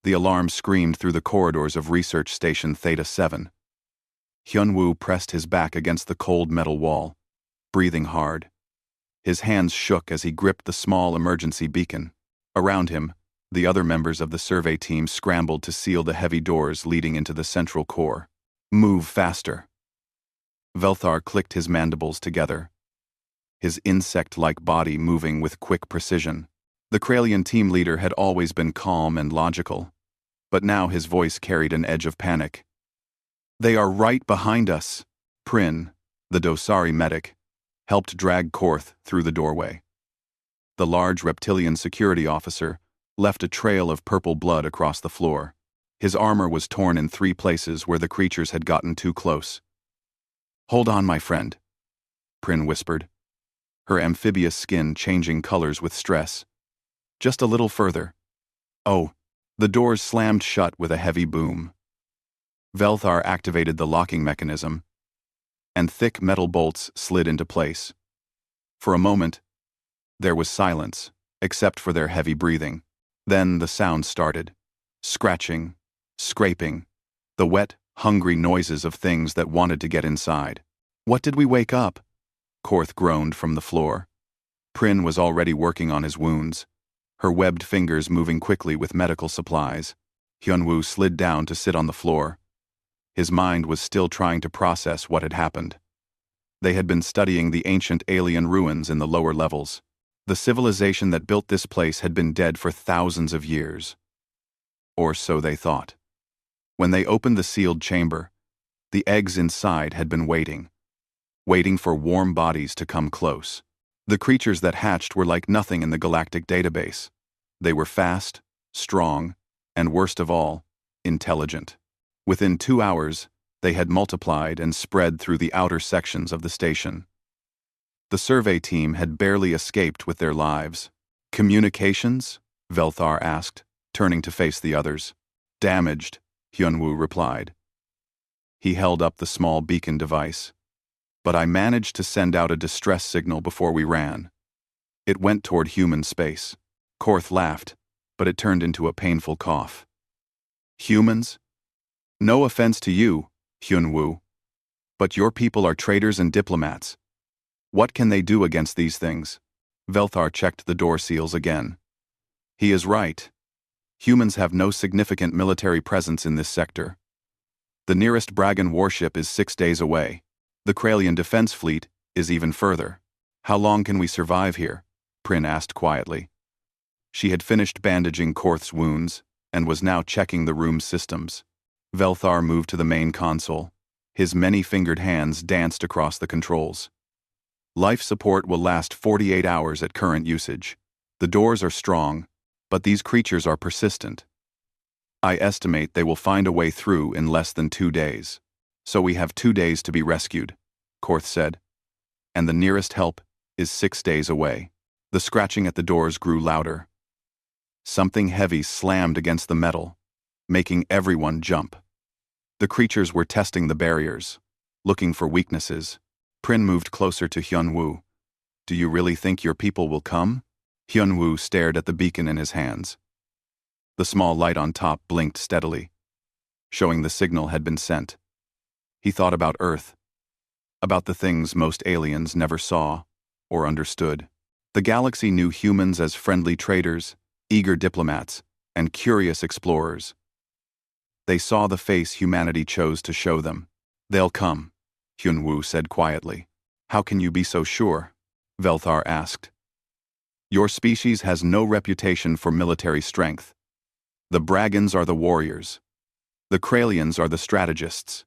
The alarm screamed through the corridors of Research Station Theta 7. Hyunwoo pressed his back against the cold metal wall, breathing hard. His hands shook as he gripped the small emergency beacon. Around him, the other members of the survey team scrambled to seal the heavy doors leading into the central core. Move faster. Velthar clicked his mandibles together, his insect-like body moving with quick precision. The Kralian team leader had always been calm and logical, but now his voice carried an edge of panic. They are right behind us. Prin, the Dosari medic, helped drag Korth through the doorway. The large reptilian security officer left a trail of purple blood across the floor. His armor was torn in 3 places where the creatures had gotten too close. Hold on, my friend, Prin whispered, her amphibious skin changing colors with stress. Just a little further. Oh, the doors slammed shut with a heavy boom. Velthar activated the locking mechanism, and thick metal bolts slid into place. For a moment, there was silence, except for their heavy breathing. Then the sound started. Scratching, scraping, the wet, hungry noises of things that wanted to get inside. What did we wake up? Korth groaned from the floor. Prin was already working on his wounds, her webbed fingers moving quickly with medical supplies. Hyunwoo slid down to sit on the floor. His mind was still trying to process what had happened. They had been studying the ancient alien ruins in the lower levels. The civilization that built this place had been dead for thousands of years. Or so they thought. When they opened the sealed chamber, the eggs inside had been waiting for warm bodies to come close. The creatures that hatched were like nothing in the galactic database. They were fast, strong, and worst of all, intelligent. Within 2 hours, they had multiplied and spread through the outer sections of the station. The survey team had barely escaped with their lives. Communications? Velthar asked, turning to face the others. Damaged, Hyunwoo replied. He held up the small beacon device. But I managed to send out a distress signal before we ran. It went toward human space. Korth laughed, but it turned into a painful cough. Humans? No offense to you, Hyunwoo, but your people are traitors and diplomats. What can they do against these things? Velthar checked the door seals again. He is right. Humans have no significant military presence in this sector. The nearest Bragan warship is 6 days away. The Kralian defense fleet is even further. How long can we survive here? Prin asked quietly. She had finished bandaging Korth's wounds and was now checking the room's systems. Velthar moved to the main console. His many-fingered hands danced across the controls. Life support will last 48 hours at current usage. The doors are strong, but these creatures are persistent. I estimate they will find a way through in less than 2 days. So we have 2 days to be rescued, Korth said. And the nearest help is 6 days away. The scratching at the doors grew louder. Something heavy slammed against the metal, making everyone jump. The creatures were testing the barriers, looking for weaknesses. Prin moved closer to Hyunwoo. Do you really think your people will come? Hyunwoo stared at the beacon in his hands. The small light on top blinked steadily, showing the signal had been sent. He thought about Earth, about the things most aliens never saw or understood. The galaxy knew humans as friendly traders, eager diplomats, and curious explorers. They saw the face humanity chose to show them. They'll come, Hyunwoo said quietly. How can you be so sure? Velthar asked. Your species has no reputation for military strength. The Bragans are the warriors. The Kralians are the strategists.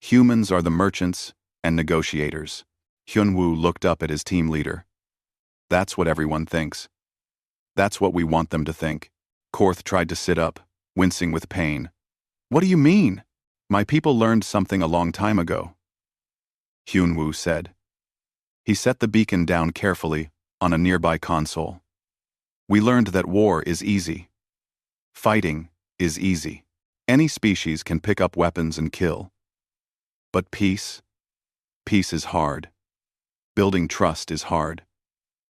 Humans are the merchants and negotiators. Hyunwoo looked up at his team leader. That's what everyone thinks. That's what we want them to think. Korth tried to sit up, wincing with pain. What do you mean? My people learned something a long time ago, Hyunwoo said. He set the beacon down carefully on a nearby console. We learned that war is easy. Fighting is easy. Any species can pick up weapons and kill. But peace is hard. Building trust is hard.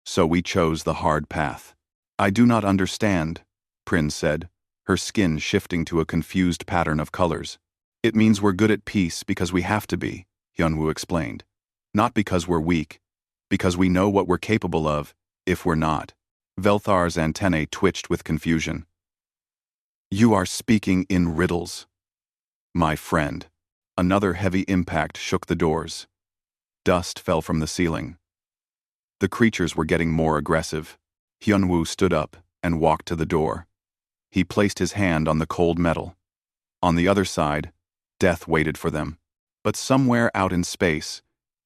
So we chose the hard path. I do not understand, Prin said, her skin shifting to a confused pattern of colors. "It means we're good at peace because we have to be," Hyunwoo explained. "Not because we're weak, because we know what we're capable of, if we're not." Velthar's antennae twitched with confusion. "You are speaking in riddles, my friend." Another heavy impact shook the doors. Dust fell from the ceiling. The creatures were getting more aggressive. Hyunwoo stood up and walked to the door. He placed his hand on the cold metal. On the other side, death waited for them. But somewhere out in space,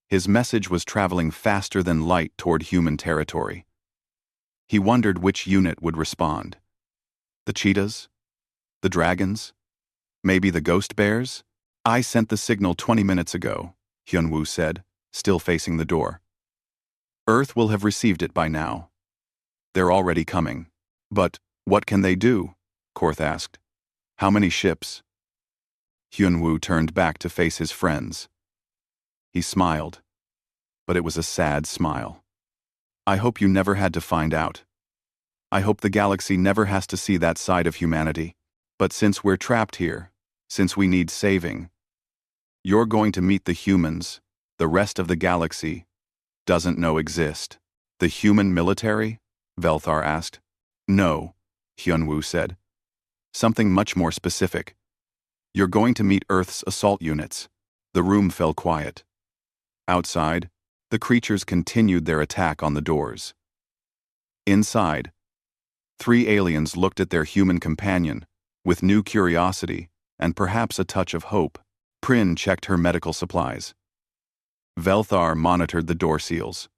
his message was traveling faster than light toward human territory. He wondered which unit would respond. The cheetahs? The dragons? Maybe the ghost bears? "I sent the signal 20 minutes ago," Hyunwoo said, still facing the door. "Earth will have received it by now. They're already coming." "But what can they do?" Korth asked. "How many ships?" Hyunwoo turned back to face his friends. He smiled, but it was a sad smile. "I hope you never had to find out. I hope the galaxy never has to see that side of humanity. But since we're trapped here, since we need saving, you're going to meet the humans the rest of the galaxy doesn't know exist." "The human military?" Velthar asked. "No," Hyunwoo said. "Something much more specific. You're going to meet Earth's assault units." The room fell quiet. Outside, the creatures continued their attack on the doors. Inside, 3 aliens looked at their human companion with new curiosity and perhaps a touch of hope. Prin checked her medical supplies. Velthar monitored the door seals.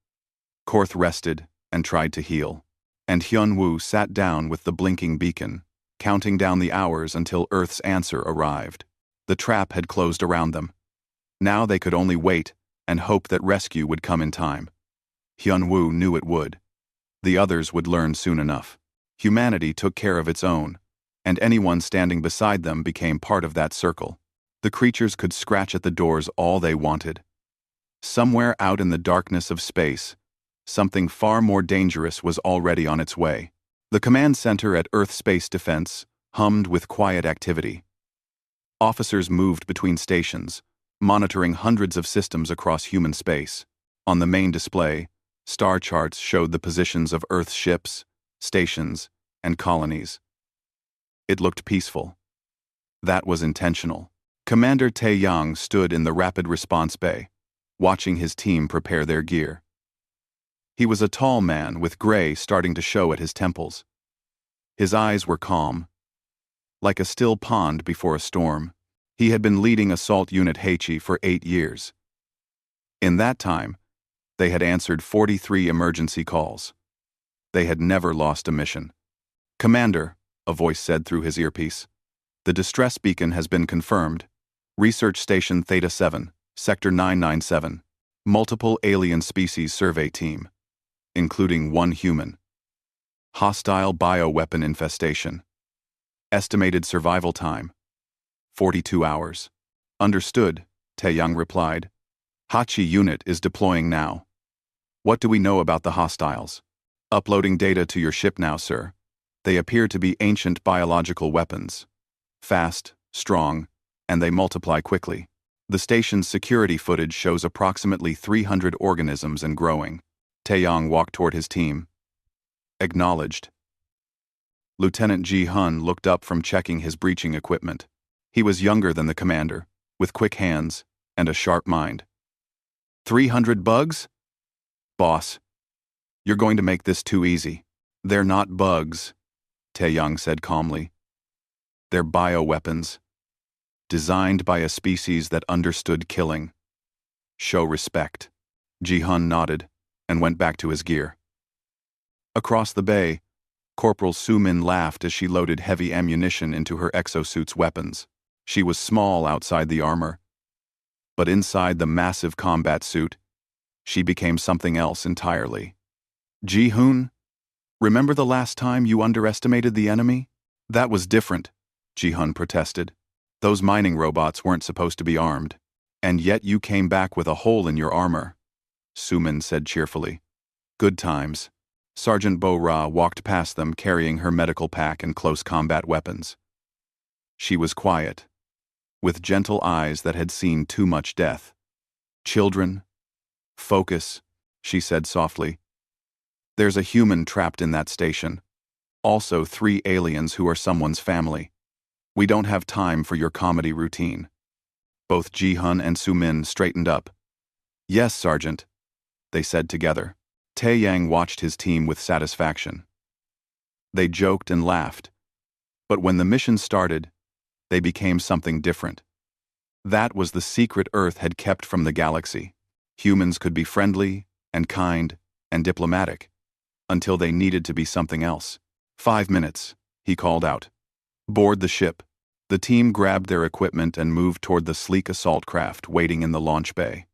Korth rested and tried to heal. And Hyunwoo sat down with the blinking beacon, counting down the hours until Earth's answer arrived. The trap had closed around them. Now they could only wait and hope that rescue would come in time. Hyunwoo knew it would. The others would learn soon enough. Humanity took care of its own, and anyone standing beside them became part of that circle. The creatures could scratch at the doors all they wanted. Somewhere out in the darkness of space, something far more dangerous was already on its way. The command center at Earth Space Defense hummed with quiet activity. Officers moved between stations, monitoring hundreds of systems across human space. On the main display, star charts showed the positions of Earth's ships, stations, and colonies. It looked peaceful. That was intentional. Commander Taeyang stood in the rapid response bay, watching his team prepare their gear. He was a tall man with gray starting to show at his temples. His eyes were calm, like a still pond before a storm. He had been leading Assault Unit HFY for 8 years. In that time, they had answered 43 emergency calls. They had never lost a mission. "Commander," a voice said through his earpiece, "the distress beacon has been confirmed. Research Station Theta 7, Sector 997. Multiple alien species survey team, including 1 human. Hostile bioweapon infestation. Estimated survival time, 42 hours. Understood," Taeyang replied. "Hachi unit is deploying now. What do we know about the hostiles?" "Uploading data to your ship now, sir. They appear to be ancient biological weapons. Fast, strong, and they multiply quickly. The station's security footage shows approximately 300 organisms and growing." Taeyang walked toward his team. "Acknowledged." Lieutenant Ji-hun looked up from checking his breaching equipment. He was younger than the commander, with quick hands and a sharp mind. 300 bugs? Boss, you're going to make this too easy. "They're not bugs," Taeyang said calmly. "They're bioweapons, designed by a species that understood killing. Show respect." Ji-hun nodded and went back to his gear. Across the bay, Corporal Su-min laughed as she loaded heavy ammunition into her exosuit's weapons. She was small outside the armor, but inside the massive combat suit, she became something else entirely. "Ji-hun, remember the last time you underestimated the enemy? That was different," Ji-hun protested. "Those mining robots weren't supposed to be armed, and yet you came back with a hole in your armor," Su-min said cheerfully. "Good times." Sergeant Bo-Ra walked past them carrying her medical pack and close combat weapons. She was quiet, with gentle eyes that had seen too much death. "Children, focus," she said softly. "There's a human trapped in that station. Also 3 aliens who are someone's family. We don't have time for your comedy routine." Both Ji-hun and Su-min straightened up. "Yes, Sergeant," they said together. Tae-yang watched his team with satisfaction. They joked and laughed. But when the mission started, they became something different. That was the secret Earth had kept from the galaxy. Humans could be friendly and kind and diplomatic until they needed to be something else. 5 minutes, he called out. Board the ship. The team grabbed their equipment and moved toward the sleek assault craft waiting in the launch bay.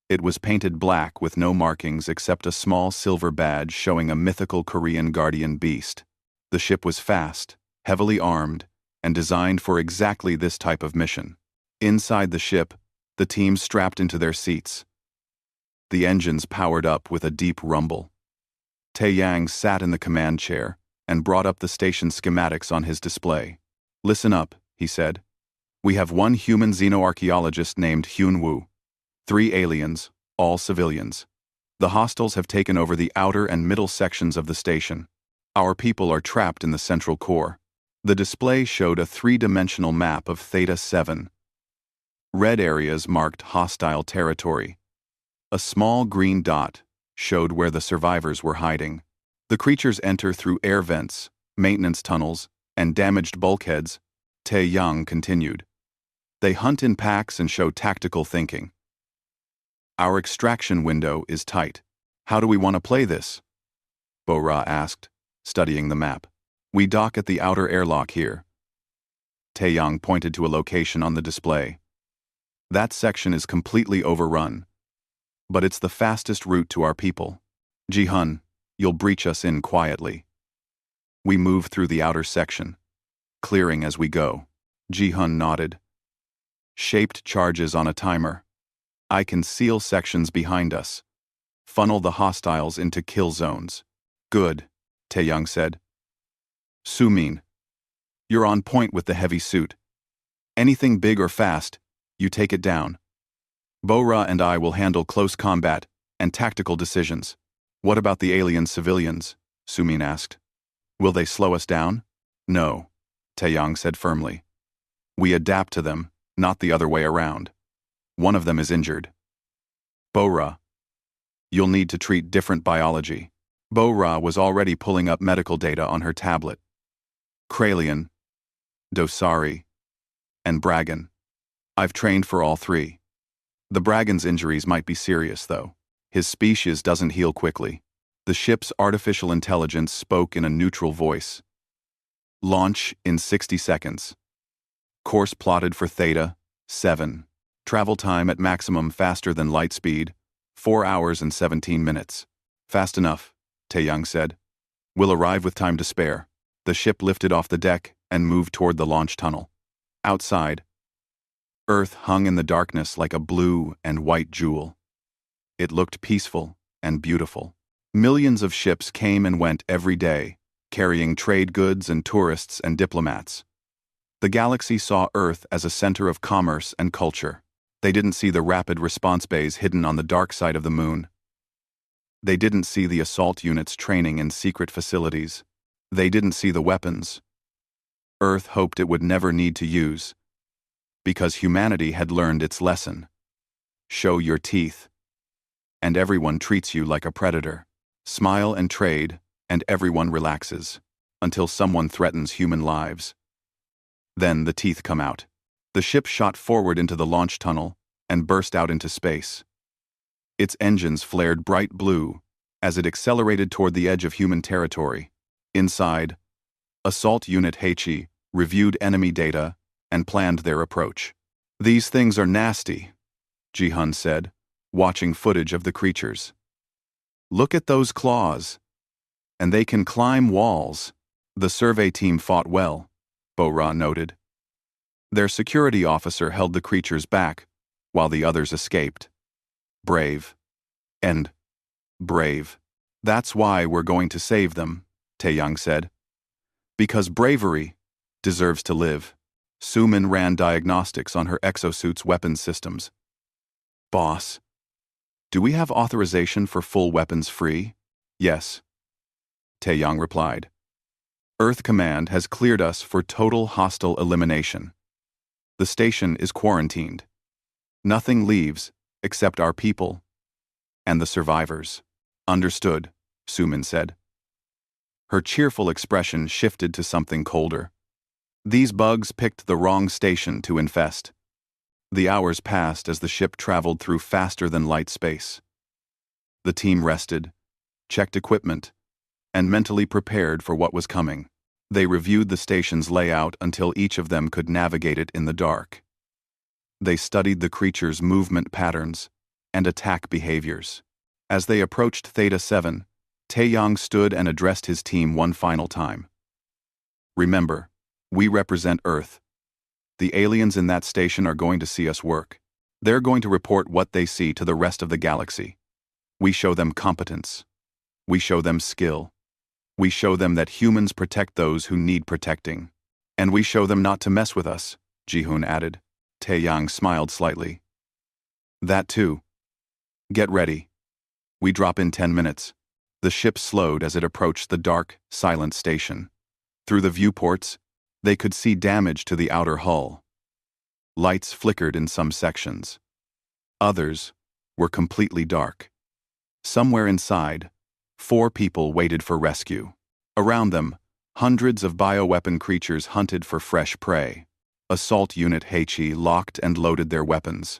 It was painted black with no markings except a small silver badge showing a mythical Korean guardian beast. The ship was fast, heavily armed, and designed for exactly this type of mission. Inside the ship, the team strapped into their seats. The engines powered up with a deep rumble. Tae-yang sat in the command chair and brought up the station schematics on his display. "Listen up," he said. "We have 1 human xenoarchaeologist named Hyun-woo. 3 aliens, all civilians. The hostiles have taken over the outer and middle sections of the station. Our people are trapped in the central core." The display showed a 3-dimensional map of Theta 7. Red areas marked hostile territory. A small green dot showed where the survivors were hiding. The creatures enter through air vents, maintenance tunnels, and damaged bulkheads. Tae-yang continued. They hunt in packs and show tactical thinking. Our extraction window is tight. How do we want to play this? Bo-Ra asked, studying the map. We dock at the outer airlock here. Tae-yang pointed to a location on the display. That section is completely overrun, but it's the fastest route to our people. Ji-hun, you'll breach us in quietly. We move through the outer section, clearing as we go. Ji-hun nodded. Shaped charges on a timer. I can seal sections behind us. Funnel the hostiles into kill zones. Good, Tae-yang said. Su-min, you're on point with the heavy suit. Anything big or fast, you take it down. Bo-Ra and I will handle close combat and tactical decisions. What about the alien civilians? Su-min asked. Will they slow us down? No, Tae-yang said firmly. We adapt to them, not the other way around. One of them is injured. Bo-Ra, you'll need to treat different biology. Bo-Ra was already pulling up medical data on her tablet. Kralian, Dosari, and Bragan. I've trained for all 3. The Bragan's injuries might be serious, though. His species doesn't heal quickly. The ship's artificial intelligence spoke in a neutral voice. Launch in 60 seconds. Course plotted for Theta 7. Travel time at maximum faster than light speed, 4 hours and 17 minutes. Fast enough, Tae-yang said. We'll arrive with time to spare. The ship lifted off the deck and moved toward the launch tunnel. Outside, Earth hung in the darkness like a blue and white jewel. It looked peaceful and beautiful. Millions of ships came and went every day, carrying trade goods and tourists and diplomats. The galaxy saw Earth as a center of commerce and culture. They didn't see the rapid response bays hidden on the dark side of the moon. They didn't see the assault units training in secret facilities. They didn't see the weapons Earth hoped it would never need to use, because humanity had learned its lesson. Show your teeth, and everyone treats you like a predator. Smile and trade, and everyone relaxes, until someone threatens human lives. Then the teeth come out. The ship shot forward into the launch tunnel and burst out into space. Its engines flared bright blue as it accelerated toward the edge of human territory. Inside, Assault Unit HE reviewed enemy data and planned their approach. These things are nasty, Ji-hun said, watching footage of the creatures. Look at those claws. And they can climb walls. The survey team fought well, Bo-Ra noted. Their security officer held the creatures back, while the others escaped. Brave. And brave. That's why we're going to save them, Taeyang said. Because bravery deserves to live. Sumin ran diagnostics on her exosuit's weapons systems. Boss, do we have authorization for full weapons free? Yes, Taeyang replied. Earth Command has cleared us for total hostile elimination. The station is quarantined. Nothing leaves except our people and the survivors. Understood, Sumin said. Her cheerful expression shifted to something colder. These bugs picked the wrong station to infest. The hours passed as the ship traveled through faster-than-light space. The team rested, checked equipment, and mentally prepared for what was coming. They reviewed the station's layout until each of them could navigate it in the dark. They studied the creature's movement patterns and attack behaviors. As they approached Theta 7, Taeyang stood and addressed his team one final time. Remember, we represent Earth. The aliens in that station are going to see us work. They're going to report what they see to the rest of the galaxy. We show them competence. We show them skill. We show them that humans protect those who need protecting. And we show them not to mess with us, Ji-hoon added. Taeyang smiled slightly. That too. Get ready. We drop in 10 minutes. The ship slowed as it approached the dark, silent station. Through the viewports, they could see damage to the outer hull. Lights flickered in some sections. Others were completely dark. Somewhere inside, 4 people waited for rescue. Around them, hundreds of bioweapon creatures hunted for fresh prey. Assault Unit HE locked and loaded their weapons.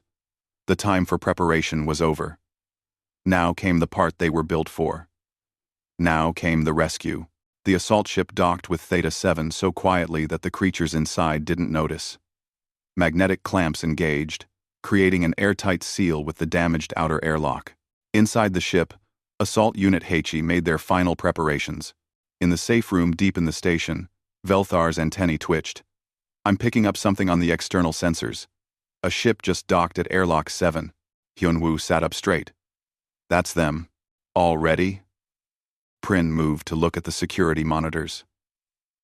The time for preparation was over. Now came the part they were built for. Now came the rescue. The assault ship docked with Theta 7 so quietly that the creatures inside didn't notice. Magnetic clamps engaged, creating an airtight seal with the damaged outer airlock. Inside the ship, Assault Unit HE made their final preparations. In the safe room deep in the station, Velthar's antennae twitched. I'm picking up something on the external sensors. A ship just docked at Airlock 7. Hyunwoo sat up straight. That's them. All ready? Prin moved to look at the security monitors.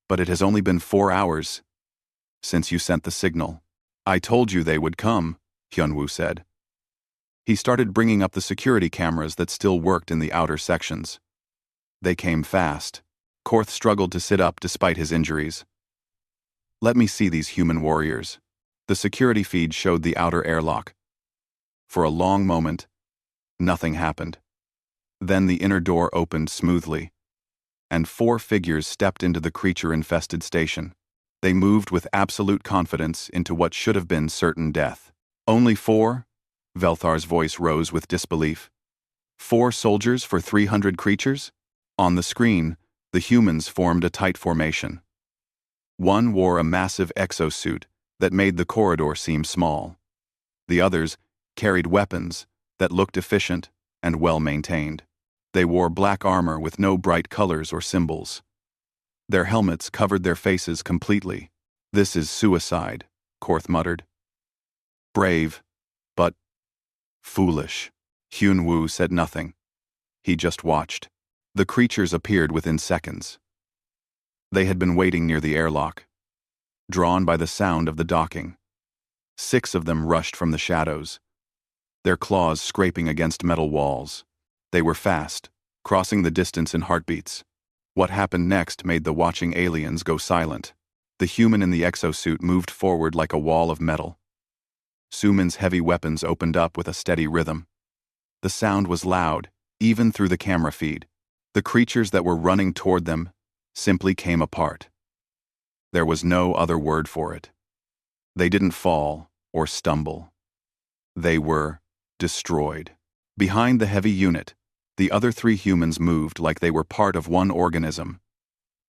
But it has only been 4 hours since you sent the signal. I told you they would come, Hyunwoo said. He started bringing up the security cameras that still worked in the outer sections. They came fast. Korth struggled to sit up despite his injuries. Let me see these human warriors. The security feed showed the outer airlock. For a long moment, nothing happened. Then the inner door opened smoothly, and 4 figures stepped into the creature-infested station. They moved with absolute confidence into what should have been certain death. Only 4? Velthar's voice rose with disbelief. 4 soldiers for 300 creatures? On the screen, the humans formed a tight formation. One wore a massive exosuit that made the corridor seem small. The others carried weapons that looked efficient and well-maintained. They wore black armor with no bright colors or symbols. Their helmets covered their faces completely. This is suicide, Korth muttered. Brave, but foolish. Hyunwoo said nothing. He just watched. The creatures appeared within seconds. They had been waiting near the airlock, drawn by the sound of the docking. 6 of them rushed from the shadows, their claws scraping against metal walls. They were fast, crossing the distance in heartbeats. What happened next made the watching aliens go silent. The human in the exosuit moved forward like a wall of metal. Sumin's heavy weapons opened up with a steady rhythm. The sound was loud, even through the camera feed. The creatures that were running toward them simply came apart. There was no other word for it. They didn't fall or stumble. They were destroyed. Behind the heavy unit, the other 3 humans moved like they were part of one organism.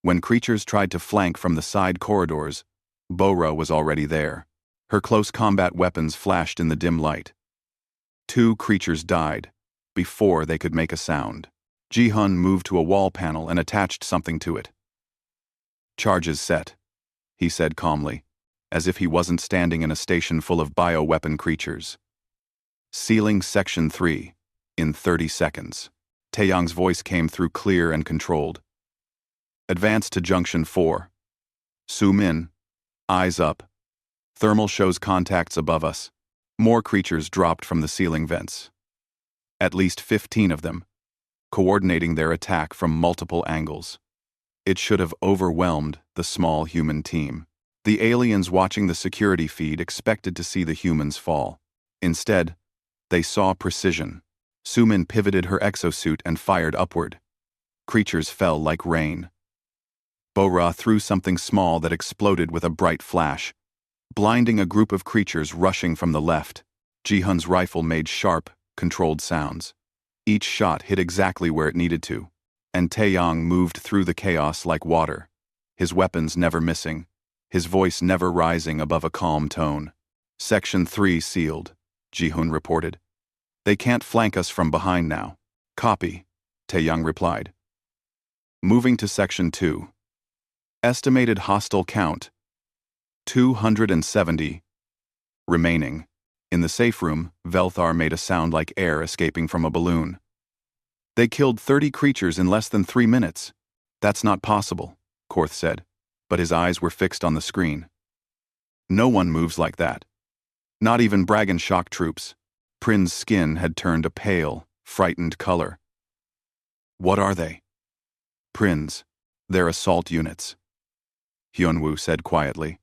When creatures tried to flank from the side corridors, Bora was already there. Her close combat weapons flashed in the dim light. 2 creatures died before they could make a sound. Ji-hun moved to a wall panel and attached something to it. Charges set, he said calmly, as if he wasn't standing in a station full of bioweapon creatures. Sealing Section 3 in 30 seconds. Taeyang's voice came through clear and controlled. Advance to Junction 4. Zoom in. Eyes up. Thermal shows contacts above us. More creatures dropped from the ceiling vents. At least 15 of them, coordinating their attack from multiple angles. It should have overwhelmed the small human team. The aliens watching the security feed expected to see the humans fall. Instead, they saw precision. Sumin pivoted her exosuit and fired upward. Creatures fell like rain. Bo-Ra threw something small that exploded with a bright flash, blinding a group of creatures rushing from the left. Ji-Hun's rifle made sharp, controlled sounds. Each shot hit exactly where it needed to, and Taeyang moved through the chaos like water, his weapons never missing, his voice never rising above a calm tone. Section 3 sealed, Ji-Hun reported. They can't flank us from behind now. Copy, Taeyang replied. Moving to Section 2. Estimated hostile count, 270. Remaining. In the safe room, Velthar made a sound like air escaping from a balloon. They killed 30 creatures in less than 3 minutes. That's not possible, Korth said, but his eyes were fixed on the screen. No one moves like that. Not even Bragan shock troops. Prin's skin had turned a pale, frightened color. What are they? Prins. They're assault units. Hyunwoo said quietly.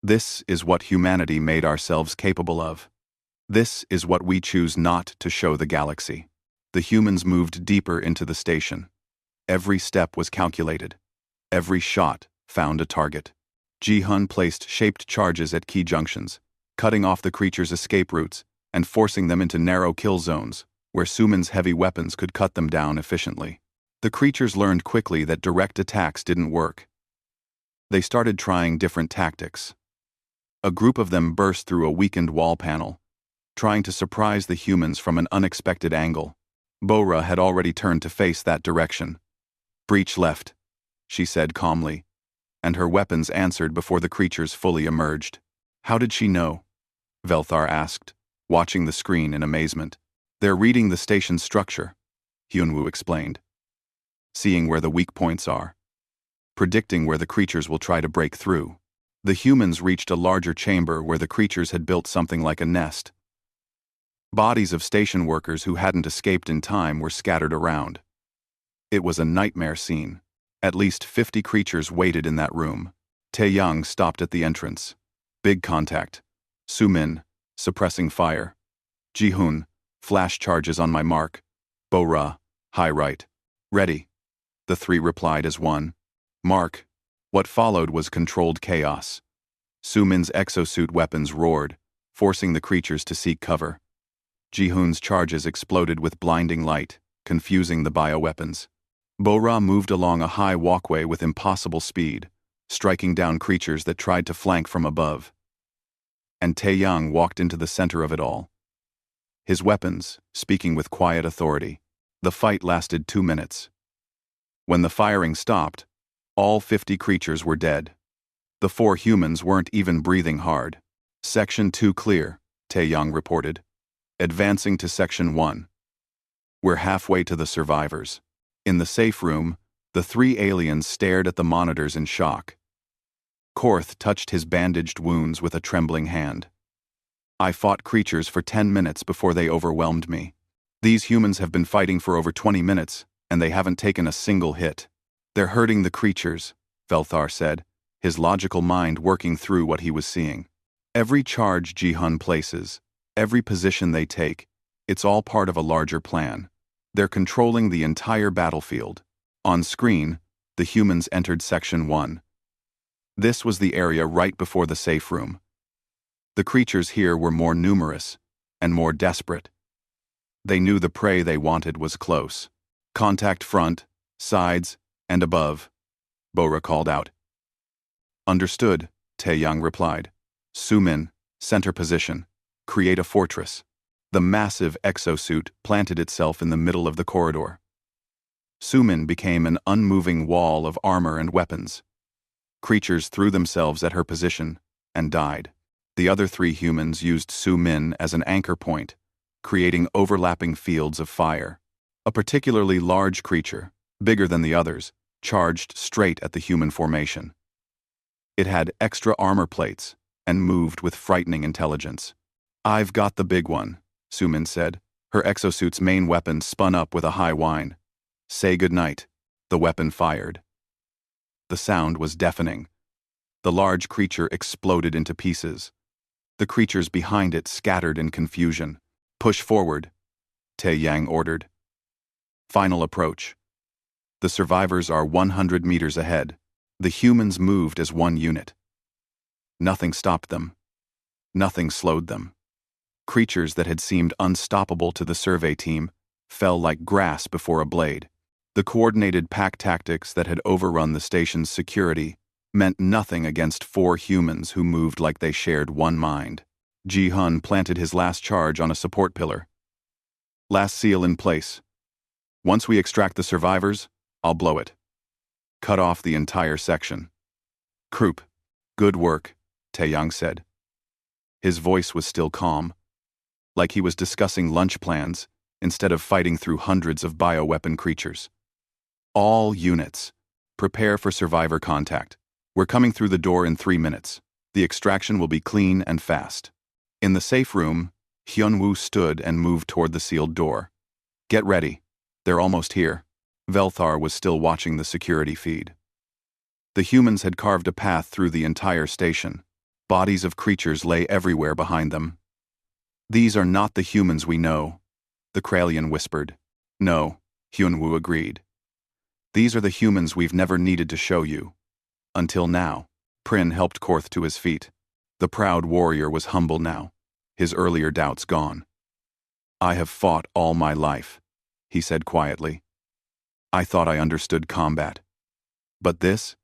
This is what humanity made ourselves capable of. This is what we choose not to show the galaxy. The humans moved deeper into the station. Every step was calculated. Every shot found a target. Ji-Hun placed shaped charges at key junctions, cutting off the creatures' escape routes and forcing them into narrow kill zones, where Sumin's heavy weapons could cut them down efficiently. The creatures learned quickly that direct attacks didn't work. They started trying different tactics. A group of them burst through a weakened wall panel, trying to surprise the humans from an unexpected angle. Bo-Ra had already turned to face that direction. Breach left, she said calmly, and her weapons answered before the creatures fully emerged. How did she know? Velthar asked, watching the screen in amazement. They're reading the station's structure, Hyunwoo explained. Seeing where the weak points are. Predicting where the creatures will try to break through. The humans reached a larger chamber where the creatures had built something like a nest. Bodies of station workers who hadn't escaped in time were scattered around. It was a nightmare scene. At least 50 creatures waited in that room. Taeyang stopped at the entrance. Big contact. Sumin, suppressing fire. Ji-Hun, flash charges on my mark. Bo-Ra, high right. Ready. The three replied as one. Mark. What followed was controlled chaos. Sumin's exosuit weapons roared, forcing the creatures to seek cover. Ji-Hun's charges exploded with blinding light, confusing the bioweapons. Bo-Ra moved along a high walkway with impossible speed, striking down creatures that tried to flank from above. And Taeyang walked into the center of it all. His weapons, speaking with quiet authority. The fight lasted 2 minutes. When the firing stopped, all 50 creatures were dead. The 4 humans weren't even breathing hard. Section 2 clear, Taeyang reported. Advancing to Section 1. We're halfway to the survivors. In the safe room, the 3 aliens stared at the monitors in shock. Korth touched his bandaged wounds with a trembling hand. I fought creatures for 10 minutes before they overwhelmed me. These humans have been fighting for over 20 minutes, and they haven't taken a single hit. They're hurting the creatures, Velthar said, his logical mind working through what he was seeing. Every charge Ji-Hun places, every position they take, it's all part of a larger plan. They're controlling the entire battlefield. On screen, the humans entered Section 1. This was the area right before the safe room. The creatures here were more numerous and more desperate. They knew the prey they wanted was close. Contact front, sides, and above, Bo-Ra called out. Understood, Taeyang replied. Sumin, center position. Create a fortress. The massive exosuit planted itself in the middle of the corridor. Sumin became an unmoving wall of armor and weapons. Creatures threw themselves at her position and died. The other 3 humans used Sumin as an anchor point, creating overlapping fields of fire. A particularly large creature, bigger than the others, charged straight at the human formation. It had extra armor plates and moved with frightening intelligence. "I've got the big one," Sumin said. Her exosuit's main weapon spun up with a high whine. "Say goodnight." The weapon fired. The sound was deafening. The large creature exploded into pieces. The creatures behind it scattered in confusion. "Push forward," Tae Yang ordered. Final approach. The survivors are 100 meters ahead. The humans moved as one unit. Nothing stopped them. Nothing slowed them. Creatures that had seemed unstoppable to the survey team fell like grass before a blade. The coordinated pack tactics that had overrun the station's security meant nothing against 4 humans who moved like they shared one mind. Ji-hun planted his last charge on a support pillar. "Last seal in place. Once we extract the survivors, I'll blow it. Cut off the entire section." "Krupp, good work," Taeyang said. His voice was still calm, like he was discussing lunch plans instead of fighting through hundreds of bioweapon creatures. "All units, prepare for survivor contact. We're coming through the door in 3 minutes. The extraction will be clean and fast." In the safe room, Hyunwoo stood and moved toward the sealed door. "Get ready. They're almost here." Velthar was still watching the security feed. The humans had carved a path through the entire station. Bodies of creatures lay everywhere behind them. "These are not the humans we know," the Kralian whispered. "No," Hyunwoo agreed. "These are the humans we've never needed to show you. Until now." Prin helped Korth to his feet. The proud warrior was humble now, his earlier doubts gone. "I have fought all my life," he said quietly. "I thought I understood combat. But this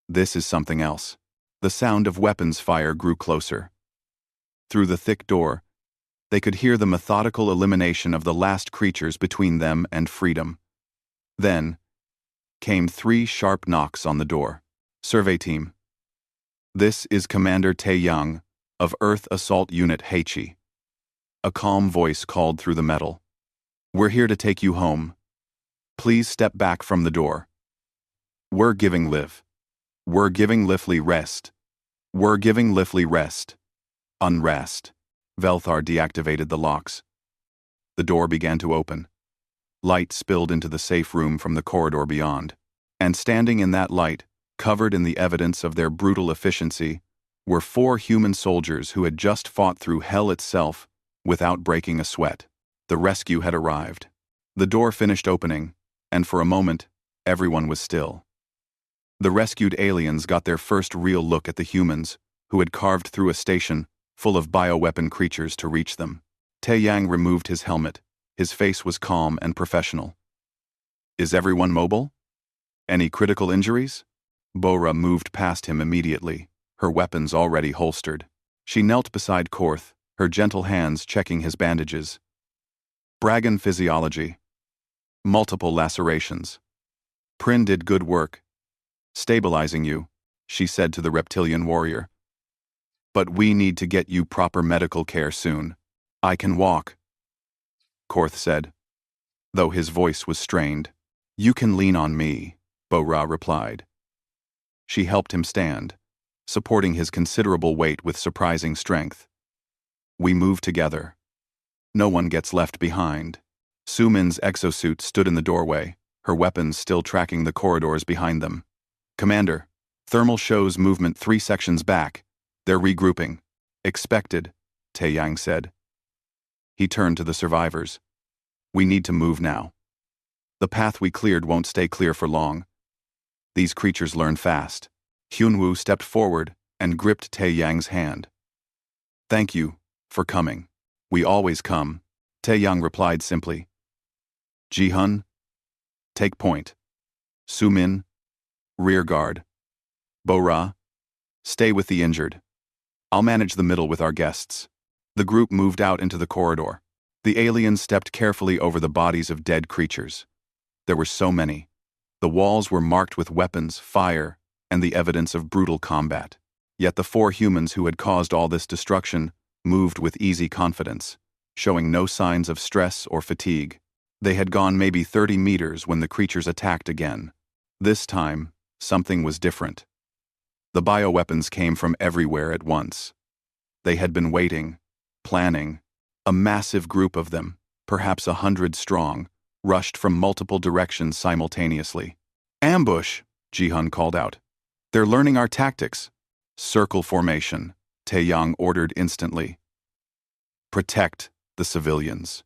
is something else." The sound of weapons fire grew closer. Through the thick door, they could hear the methodical elimination of the last creatures between them and freedom. Then came 3 sharp knocks on the door. "Survey team. This is Commander Taeyang of Earth Assault Unit Heichi." A calm voice called through the metal. "We're here to take you home. Please step back from the door. We're giving Lifley rest. We're giving Lifley rest. Unrest." Velthar deactivated the locks. The door began to open. Light spilled into the safe room from the corridor beyond. And standing in that light, covered in the evidence of their brutal efficiency, were 4 human soldiers who had just fought through hell itself without breaking a sweat. The rescue had arrived. The door finished opening, and for a moment, everyone was still. The rescued aliens got their first real look at the humans, who had carved through a station full of bioweapon creatures to reach them. Taeyang removed his helmet. His face was calm and professional. "Is everyone mobile? Any critical injuries?" Bora moved past him immediately, her weapons already holstered. She knelt beside Korth, her gentle hands checking his bandages. "Bragan physiology. Multiple lacerations. Prin did good work stabilizing you," she said to the reptilian warrior. "But we need to get you proper medical care soon." "I can walk," Korth said, though his voice was strained. "You can lean on me," Bora replied. She helped him stand, supporting his considerable weight with surprising strength. We move together. No one gets left behind. Sumin's exosuit stood in the doorway, her weapons still tracking the corridors behind them. "Commander, thermal shows movement 3 sections back. They're regrouping." "Expected," Taeyang said. He turned to the survivors. "We need to move now. The path we cleared won't stay clear for long. These creatures learn fast." Hyunwoo stepped forward and gripped Taeyang's hand. "Thank you for coming." "We always come," Taeyang replied simply. "Ji-hun, take point. Sumin, rear guard. Bora, stay with the injured. I'll manage the middle with our guests." The group moved out into the corridor. The aliens stepped carefully over the bodies of dead creatures. There were so many. The walls were marked with weapons, fire, and the evidence of brutal combat. Yet the 4 humans who had caused all this destruction moved with easy confidence, showing no signs of stress or fatigue. They had gone maybe 30 meters when the creatures attacked again. This time, something was different. The bioweapons came from everywhere at once. They had been waiting, planning. A massive group of them, perhaps 100 strong, rushed from multiple directions simultaneously. "Ambush!" Ji-hun called out. "They're learning our tactics." "Circle formation," Taeyang ordered instantly. "Protect the civilians."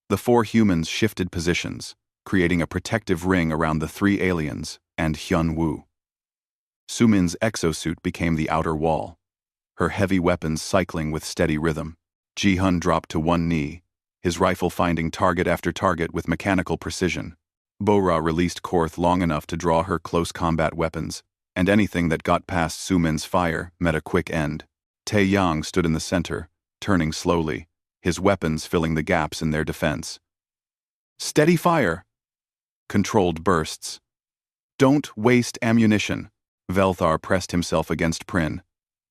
The 4 humans shifted positions, creating a protective ring around the 3 aliens and Hyun-woo. Sumin's exosuit became the outer wall, her heavy weapons cycling with steady rhythm. Ji-hun dropped to one knee, his rifle finding target after target with mechanical precision. Bo-ra released Korth long enough to draw her close combat weapons, and anything that got past Sumin's fire met a quick end. Taeyang stood in the center, turning slowly, his weapons filling the gaps in their defense. "Steady fire!" Controlled bursts. "Don't waste ammunition." Velthar pressed himself against Prin,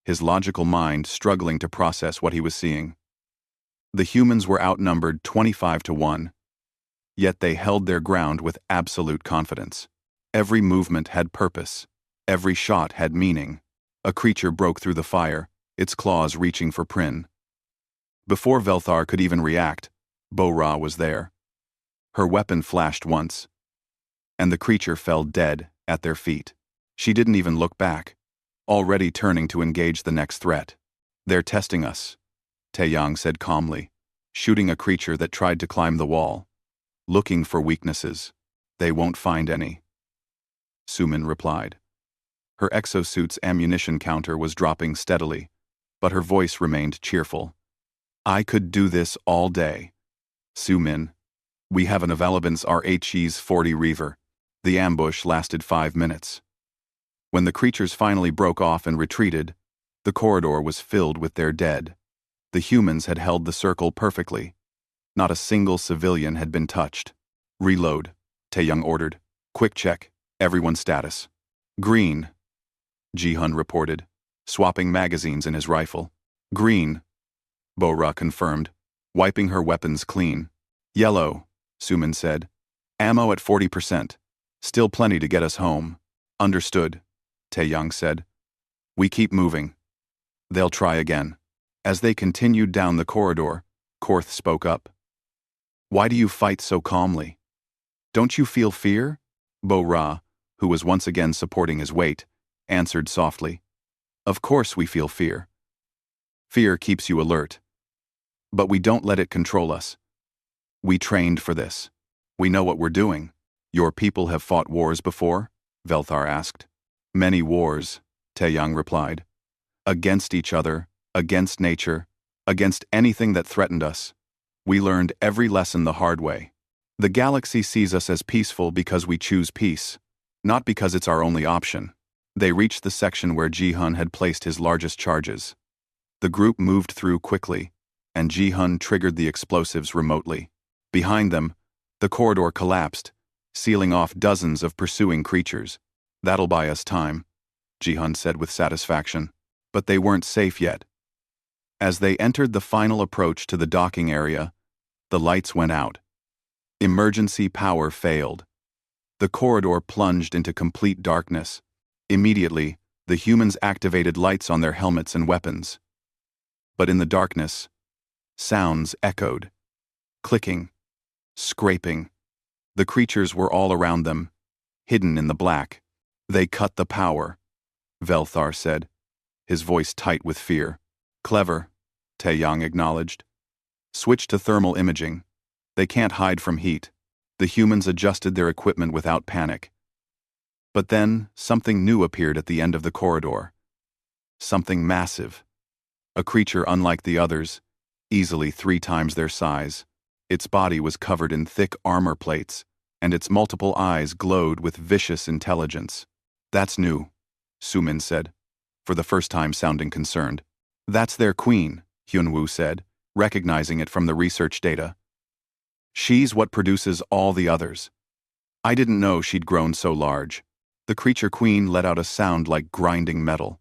his logical mind struggling to process what he was seeing. The humans were outnumbered 25 to 1, yet they held their ground with absolute confidence. Every movement had purpose. Every shot had meaning. A creature broke through the fire, its claws reaching for Prin. Before Velthar could even react, Bo-ra was there. Her weapon flashed once, and the creature fell dead at their feet. She didn't even look back, already turning to engage the next threat. "They're testing us," Taeyang said calmly, shooting a creature that tried to climb the wall. "Looking for weaknesses. They won't find any," Sumin replied. Her exosuit's ammunition counter was dropping steadily, but her voice remained cheerful. "I could do this all day. Sumin, we have an availance RHE's 40 Reaver." The ambush lasted 5 minutes. When the creatures finally broke off and retreated, the corridor was filled with their dead. The humans had held the circle perfectly. Not a single civilian had been touched. "Reload," Taeyang ordered. "Quick check, everyone's status." "Green," Ji-hun reported, swapping magazines in his rifle. "Green," Bo-ra confirmed, wiping her weapons clean. "Yellow," Sumin said. "Ammo at 40%. Still plenty to get us home." "Understood," Taeyang said. "We keep moving. They'll try again." As they continued down the corridor, Korth spoke up. "Why do you fight so calmly? Don't you feel fear?" Bo-ra, who was once again supporting his weight, answered softly. "Of course we feel fear. Fear keeps you alert. But we don't let it control us. We trained for this. We know what we're doing." "Your people have fought wars before?" Velthar asked. "Many wars," Taeyang replied. "Against each other, against nature, against anything that threatened us. We learned every lesson the hard way. The galaxy sees us as peaceful because we choose peace, not because it's our only option." They reached the section where Ji-hun had placed his largest charges. The group moved through quickly, and Ji-hun triggered the explosives remotely. Behind them, the corridor collapsed, sealing off dozens of pursuing creatures. "That'll buy us time," Ji-hun said with satisfaction. But they weren't safe yet. As they entered the final approach to the docking area, the lights went out. Emergency power failed. The corridor plunged into complete darkness. Immediately, the humans activated lights on their helmets and weapons. But in the darkness, sounds echoed. Clicking, scraping. The creatures were all around them, hidden in the black. "They cut the power," Velthar said, his voice tight with fear. "Clever," Taeyang acknowledged. "Switch to thermal imaging. They can't hide from heat." The humans adjusted their equipment without panic. But then, something new appeared at the end of the corridor. Something massive. A creature unlike the others, easily 3 times their size. Its body was covered in thick armor plates, and its multiple eyes glowed with vicious intelligence. "That's new," Sumin said, for the first time sounding concerned. "That's their queen," Hyun-woo said, recognizing it from the research data. "She's what produces all the others. I didn't know she'd grown so large." The creature queen let out a sound like grinding metal.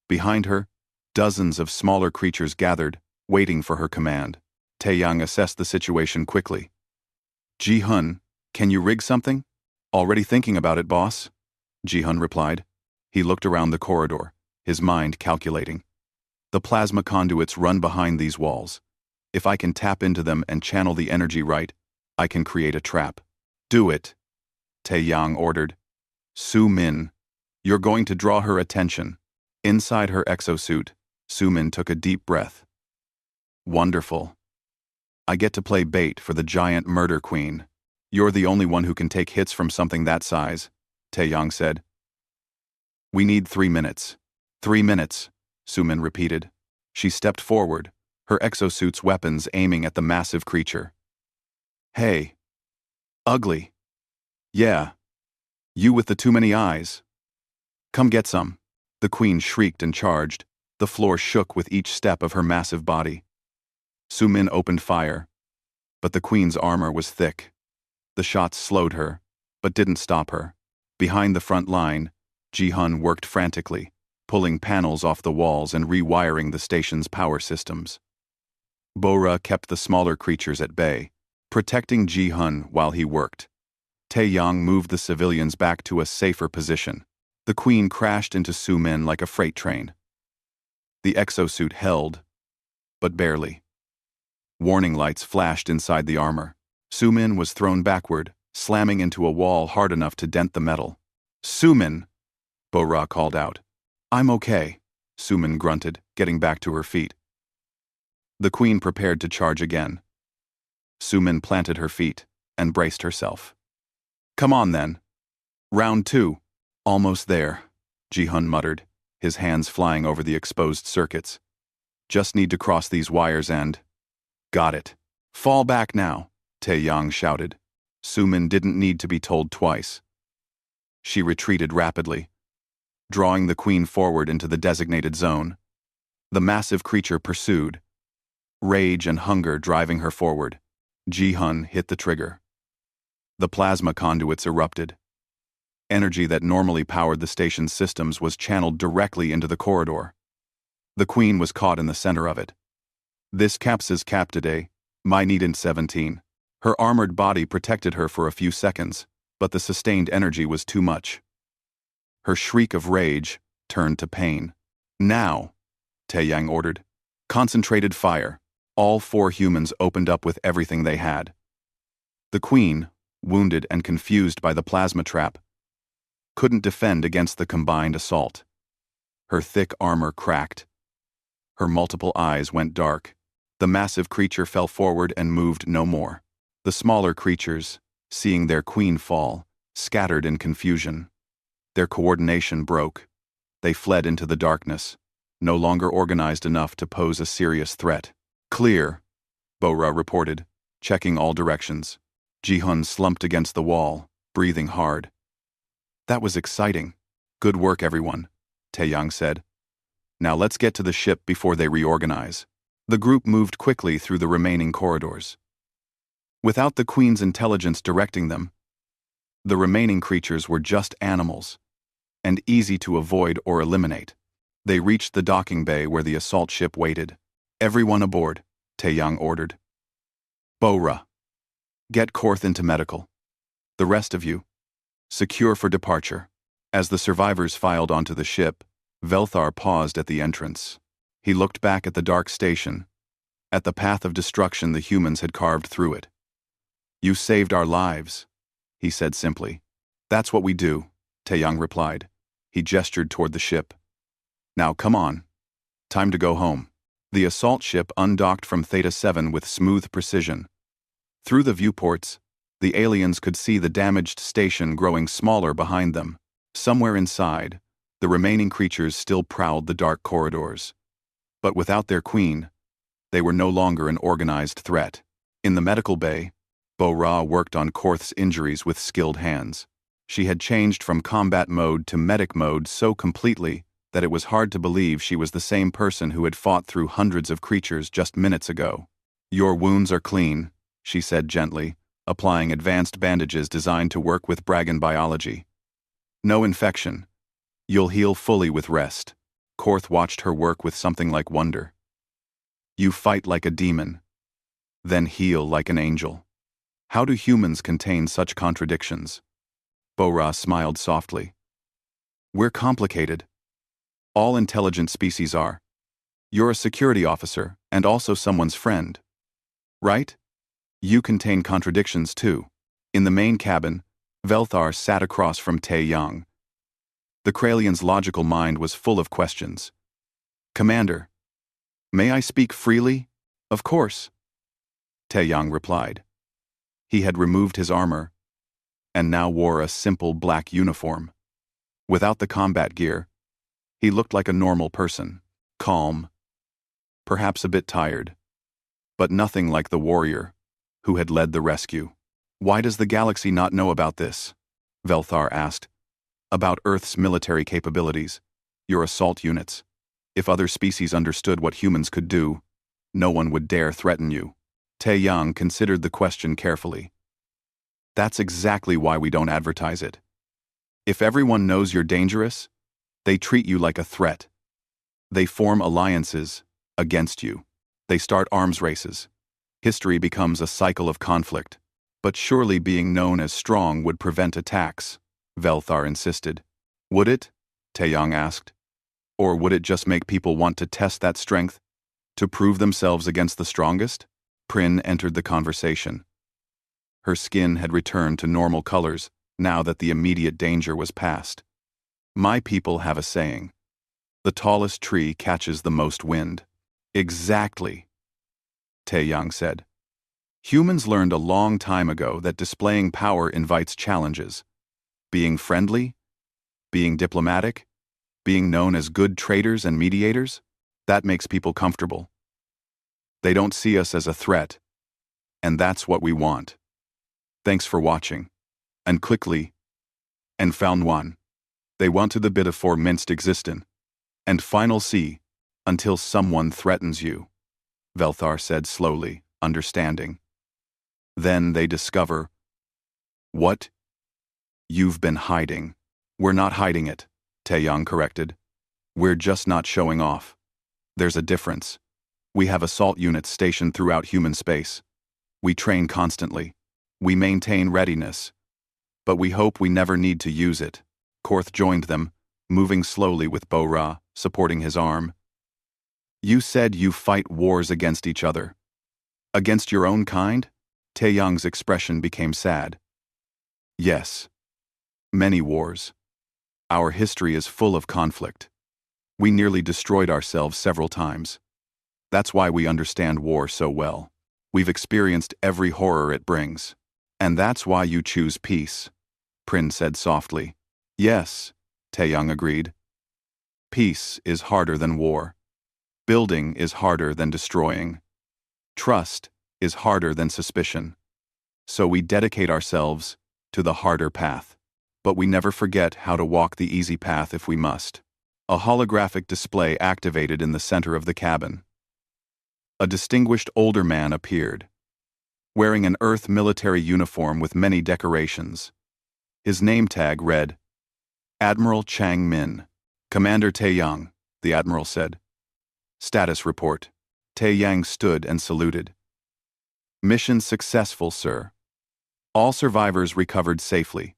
Behind her, dozens of smaller creatures gathered, waiting for her command. Taeyang assessed the situation quickly. Ji-hun, can you rig something? Already thinking about it, boss, Ji-hun replied. He looked around the corridor, his mind calculating. The plasma conduits run behind these walls. If I can tap into them and channel the energy right, I can create a trap. Do it, Tae-yang ordered. Su-min, you're going to draw her attention. Inside her exosuit, Su-min took a deep breath. Wonderful. I get to play bait for the giant murder queen. You're the only one who can take hits from something that size, Tae-yang said. We need 3 minutes. 3 minutes, Su-min repeated. She stepped forward, her exosuit's weapons aiming at the massive creature. Hey. Ugly. Yeah. You with the too many eyes. Come get some. The queen shrieked and charged. The floor shook with each step of her massive body. Su-min opened fire, but the queen's armor was thick. The shots slowed her, but didn't stop her. Behind the front line, Ji-hun worked frantically, pulling panels off the walls and rewiring the station's power systems. Bo-ra kept the smaller creatures at bay, protecting Ji-hun while he worked. Tae-yang moved the civilians back to a safer position. The queen crashed into Su-min like a freight train. The exosuit held, but barely. Warning lights flashed inside the armor. Su-min was thrown backward, slamming into a wall hard enough to dent the metal. Su-min, Bo-ra called out. I'm okay, Su-min grunted, getting back to her feet. The queen prepared to charge again. Su-min planted her feet and braced herself. Come on then. Round 2. Almost there, Ji-hun muttered, his hands flying over the exposed circuits. Just need to cross these wires and... Got it. Fall back now, Tae-yang shouted. Su-min didn't need to be told twice. She retreated rapidly, drawing the queen forward into the designated zone. The massive creature pursued, rage and hunger driving her forward. Ji-hun hit the trigger. The plasma conduits erupted. Energy that normally powered the station's systems was channeled directly into the corridor. The queen was caught in the center of it. This capses cap today, my needn't 17. Her armored body protected her for a few seconds, but the sustained energy was too much. Her shriek of rage turned to pain. Now, Tae-yang ordered. Concentrated fire. All 4 humans opened up with everything they had. The queen, wounded and confused by the plasma trap, couldn't defend against the combined assault. Her thick armor cracked. Her multiple eyes went dark. The massive creature fell forward and moved no more. The smaller creatures, seeing their queen fall, scattered in confusion. Their coordination broke. They fled into the darkness, no longer organized enough to pose a serious threat. Clear, Bo-ra reported, checking all directions. Ji-hun slumped against the wall, breathing hard. That was exciting. Good work, everyone, Tae-yang said. Now let's get to the ship before they reorganize. The group moved quickly through the remaining corridors. Without the queen's intelligence directing them, the remaining creatures were just animals, and easy to avoid or eliminate. They reached the docking bay where the assault ship waited. Everyone aboard, Tae-yang ordered. Bo-ra, get Korth into medical. The rest of you, secure for departure. As the survivors filed onto the ship, Velthar paused at the entrance. He looked back at the dark station, at the path of destruction the humans had carved through it. You saved our lives, he said simply. That's what we do, Tae-yang replied. He gestured toward the ship. Now come on. Time to go home. The assault ship undocked from Theta 7 with smooth precision. Through the viewports, the aliens could see the damaged station growing smaller behind them. Somewhere inside, the remaining creatures still prowled the dark corridors. But without their queen, they were no longer an organized threat. In the medical bay, Bo-ra worked on Korth's injuries with skilled hands. She had changed from combat mode to medic mode so completely that it was hard to believe she was the same person who had fought through hundreds of creatures just minutes ago. Your wounds are clean, she said gently, applying advanced bandages designed to work with Bragan biology. No infection. You'll heal fully with rest. Korth watched her work with something like wonder. You fight like a demon, then heal like an angel. How do humans contain such contradictions? Bo-Ra smiled softly. We're complicated. All intelligent species are. You're a security officer, and also someone's friend. Right? You contain contradictions too. In the main cabin, Velthar sat across from Tae-Yang. The Kralian's logical mind was full of questions. Commander, may I speak freely? Of course. Tae-Yang replied. He had removed his armor, and now wore a simple black uniform. Without the combat gear, he looked like a normal person, calm, perhaps a bit tired, but nothing like the warrior who had led the rescue. Why does the galaxy not know about this? Velthar asked. About Earth's military capabilities, your assault units. If other species understood what humans could do, no one would dare threaten you. Tae-Yang considered the question carefully. That's exactly why we don't advertise it. If everyone knows you're dangerous, they treat you like a threat. They form alliances against you. They start arms races. History becomes a cycle of conflict. But surely being known as strong would prevent attacks, Velthar insisted. Would it? Tae-Yang asked. Or would it just make people want to test that strength? To prove themselves against the strongest? Prin entered the conversation. Her skin had returned to normal colors now that the immediate danger was past. My people have a saying. The tallest tree catches the most wind. Exactly, Tae-Yang said. Humans learned a long time ago that displaying power invites challenges. Being friendly, being diplomatic, being known as good traders and mediators, that makes people comfortable. They don't see us as a threat, and that's what we want. Thanks for watching. And quickly, and found one. They want to the bit of for minced existence. And final see, until someone threatens you, Velthar said slowly, understanding. Then they discover. What? You've been hiding. We're not hiding it, Tae-Yang corrected. We're just not showing off. There's a difference. We have assault units stationed throughout human space. We train constantly. We maintain readiness. But we hope we never need to use it. Korth joined them, moving slowly with Bo-Ra, supporting his arm. You said you fight wars against each other. Against your own kind? Tae-Yang's expression became sad. Yes. Many wars. Our history is full of conflict. We nearly destroyed ourselves several times. That's why we understand war so well. We've experienced every horror it brings. And that's why you choose peace, Prin said softly. Yes, Tae-Yang agreed. Peace is harder than war. Building is harder than destroying. Trust is harder than suspicion. So we dedicate ourselves to the harder path. But we never forget how to walk the easy path if we must. A holographic display activated in the center of the cabin. A distinguished older man appeared, wearing an Earth military uniform with many decorations. His name tag read, Admiral Chang Min. Commander Tae-Yang, the Admiral said. Status report. Tae-Yang stood and saluted. Mission successful, sir. All survivors recovered safely.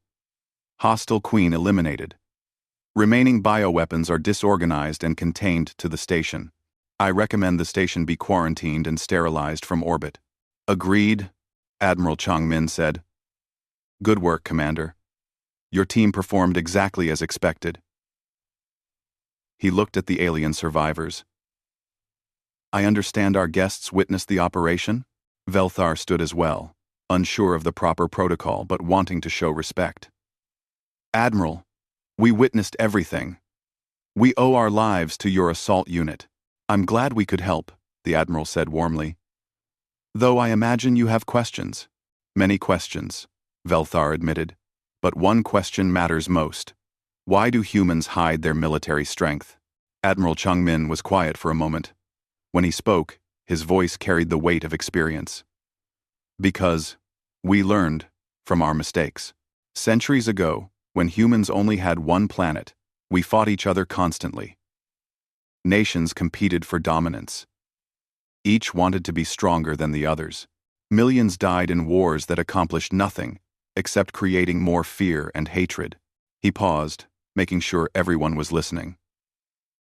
Hostile queen eliminated. Remaining bioweapons are disorganized and contained to the station. I recommend the station be quarantined and sterilized from orbit. Agreed, Admiral Chang Min said. Good work, Commander. Your team performed exactly as expected. He looked at the alien survivors. I understand our guests witnessed the operation? Velthar stood as well, unsure of the proper protocol but wanting to show respect. Admiral, we witnessed everything. We owe our lives to your assault unit. I'm glad we could help, the Admiral said warmly. Though I imagine you have questions. Many questions, Velthar admitted. But one question matters most. Why do humans hide their military strength? Admiral Chang Min was quiet for a moment. When he spoke, his voice carried the weight of experience. Because we learned from our mistakes. Centuries ago, when humans only had one planet, we fought each other constantly. Nations competed for dominance. Each wanted to be stronger than the others. Millions died in wars that accomplished nothing, except creating more fear and hatred. He paused, making sure everyone was listening.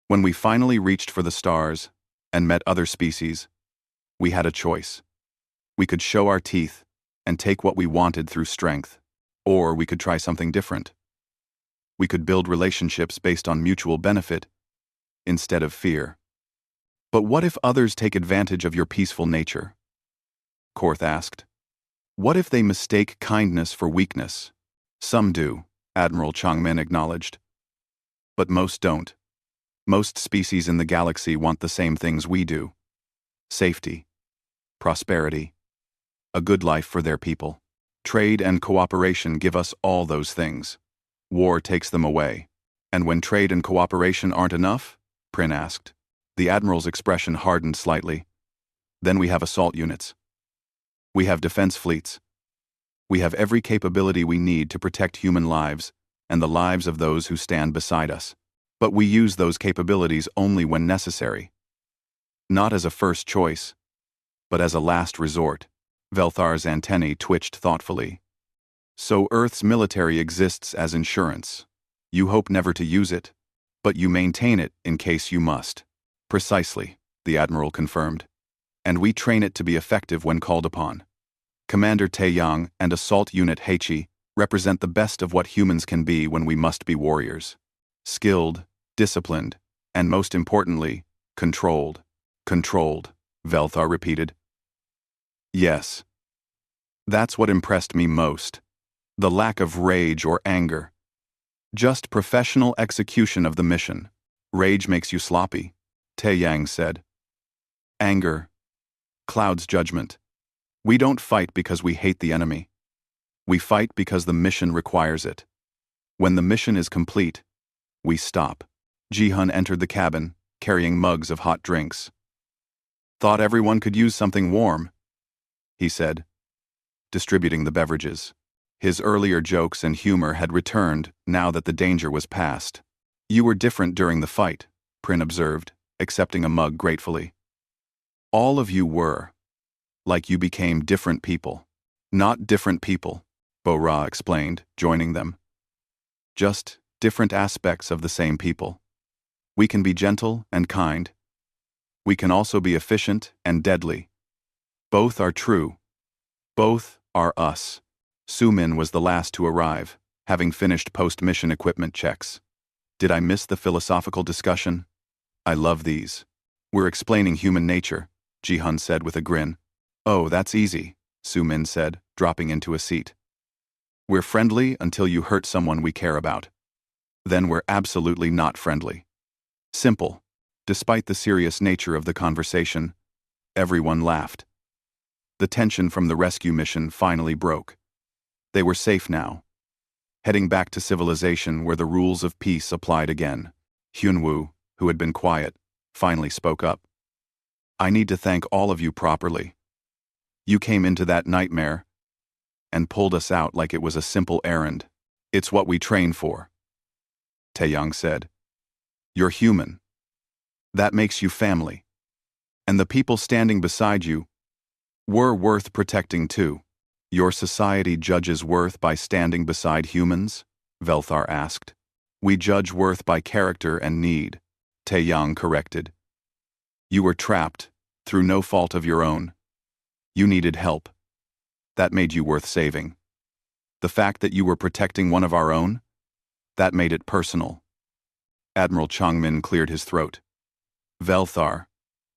When we finally reached for the stars and met other species, we had a choice. We could show our teeth and take what we wanted through strength, or we could try something different. We could build relationships based on mutual benefit instead of fear. But what if others take advantage of your peaceful nature? Korth asked. What if they mistake kindness for weakness? Some do, Admiral Changmin acknowledged. But most don't. Most species in the galaxy want the same things we do. Safety, prosperity, a good life for their people. Trade and cooperation give us all those things. War takes them away. And when trade and cooperation aren't enough? Prin asked. The Admiral's expression hardened slightly. Then we have assault units. We have defense fleets. We have every capability we need to protect human lives and the lives of those who stand beside us. But we use those capabilities only when necessary. Not as a first choice, but as a last resort. Velthar's antennae twitched thoughtfully. So Earth's military exists as insurance. You hope never to use it, but you maintain it in case you must. Precisely, the Admiral confirmed. And we train it to be effective when called upon. Commander Taeyang and Assault Unit Heichi represent the best of what humans can be when we must be warriors. Skilled, disciplined, and most importantly, controlled. Controlled, Velthar repeated. Yes. That's what impressed me most. The lack of rage or anger. Just professional execution of the mission. Rage makes you sloppy, Taeyang said. Anger clouds judgment. We don't fight because we hate the enemy. We fight because the mission requires it. When the mission is complete, we stop. Ji-hun entered the cabin, carrying mugs of hot drinks. Thought everyone could use something warm, he said, distributing the beverages. His earlier jokes and humor had returned now that the danger was past. You were different during the fight, Prin observed, accepting a mug gratefully. All of you were. Like you became different people. Not different people, Bo-Ra explained, joining them. Just different aspects of the same people. We can be gentle and kind. We can also be efficient and deadly. Both are true. Both are us. Su-min was the last to arrive, having finished post-mission equipment checks. Did I miss the philosophical discussion? I love these. We're explaining human nature, Ji-hun said with a grin. Oh, that's easy, Su-min said, dropping into a seat. We're friendly until you hurt someone we care about. Then we're absolutely not friendly. Simple. Despite the serious nature of the conversation, everyone laughed. The tension from the rescue mission finally broke. They were safe now. Heading back to civilization where the rules of peace applied again. Hyunwoo, who had been quiet, finally spoke up. I need to thank all of you properly. You came into that nightmare and pulled us out like it was a simple errand. It's what we train for. Taeyang said. You're human. That makes you family. And the people standing beside you were worth protecting too. Your society judges worth by standing beside humans? Velthar asked. We judge worth by character and need, Taeyang corrected. You were trapped, through no fault of your own. You needed help. That made you worth saving. The fact that you were protecting one of our own? That made it personal. Admiral Changmin cleared his throat. Velthar,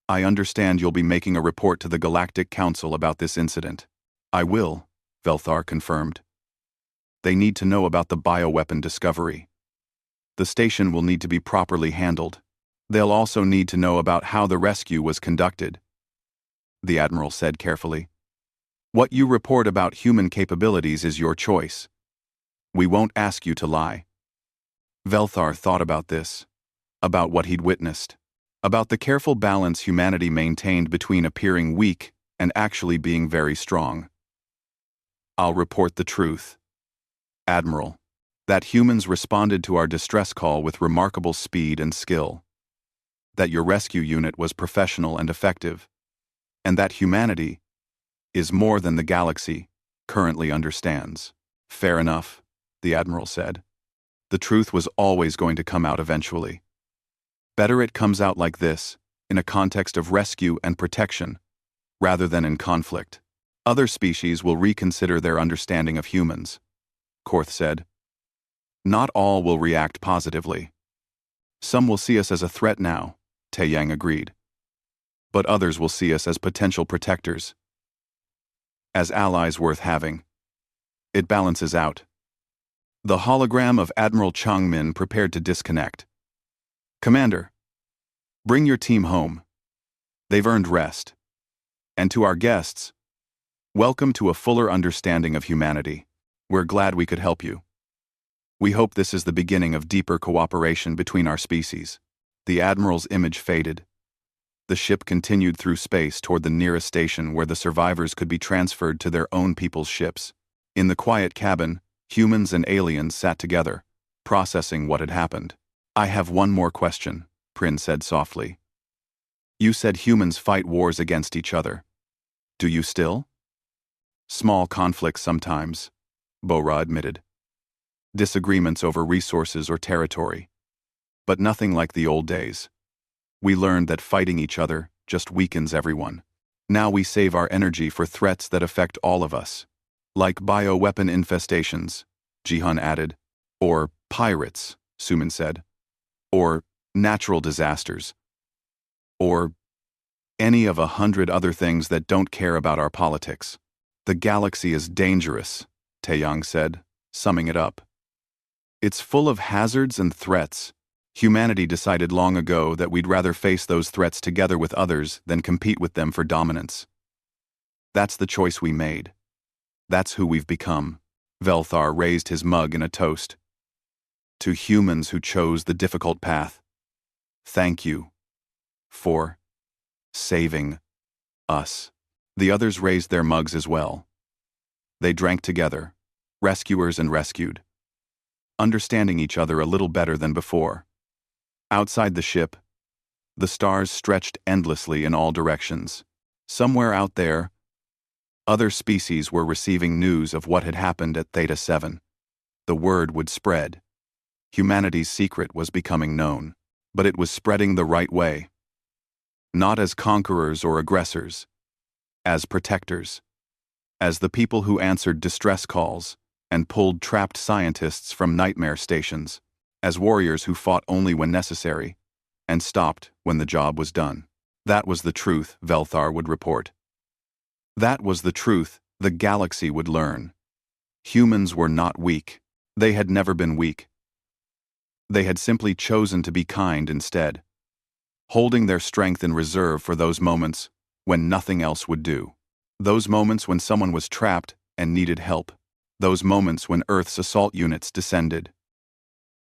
I understand you'll be making a report to the Galactic Council about this incident. I will, Velthar confirmed. They need to know about the bioweapon discovery. The station will need to be properly handled. They'll also need to know about how the rescue was conducted. The Admiral said carefully. What you report about human capabilities is your choice. We won't ask you to lie. Velthar thought about this, about what he'd witnessed, about the careful balance humanity maintained between appearing weak and actually being very strong. I'll report the truth. Admiral, that humans responded to our distress call with remarkable speed and skill. That your rescue unit was professional and effective. And that humanity, is more than the galaxy currently understands. Fair enough, the Admiral said. The truth was always going to come out eventually. Better it comes out like this, in a context of rescue and protection, rather than in conflict. Other species will reconsider their understanding of humans, Korth said. Not all will react positively. Some will see us as a threat now, Taeyang agreed. But others will see us as potential protectors, as allies worth having. It balances out. The hologram of Admiral Changmin prepared to disconnect. Commander, bring your team home. They've earned rest. And to our guests, welcome to a fuller understanding of humanity. We're glad we could help you. We hope this is the beginning of deeper cooperation between our species. The Admiral's image faded. The ship continued through space toward the nearest station where the survivors could be transferred to their own people's ships. In the quiet cabin, humans and aliens sat together, processing what had happened. I have one more question, Prin said softly. You said humans fight wars against each other. Do you still? Small conflicts sometimes, Bora admitted. Disagreements over resources or territory. But nothing like the old days. We learned that fighting each other just weakens everyone. Now we save our energy for threats that affect all of us. Like bioweapon infestations, Jihan added. Or pirates, Suman said. Or natural disasters. Or any of 100 other things that don't care about our politics. The galaxy is dangerous, Taeyang said, summing it up. It's full of hazards and threats. Humanity decided long ago that we'd rather face those threats together with others than compete with them for dominance. That's the choice we made. That's who we've become. Velthar raised his mug in a toast. To humans who chose the difficult path, thank you for saving us. The others raised their mugs as well. They drank together, rescuers and rescued, understanding each other a little better than before. Outside the ship, the stars stretched endlessly in all directions. Somewhere out there, other species were receiving news of what had happened at Theta 7. The word would spread. Humanity's secret was becoming known, but it was spreading the right way. Not as conquerors or aggressors, as protectors, as the people who answered distress calls and pulled trapped scientists from nightmare stations, as warriors who fought only when necessary and stopped when the job was done. That was the truth, Velthar would report. That was the truth the galaxy would learn. Humans were not weak. They had never been weak. They had simply chosen to be kind instead, holding their strength in reserve for those moments when nothing else would do. Those moments when someone was trapped and needed help. Those moments when Earth's assault units descended.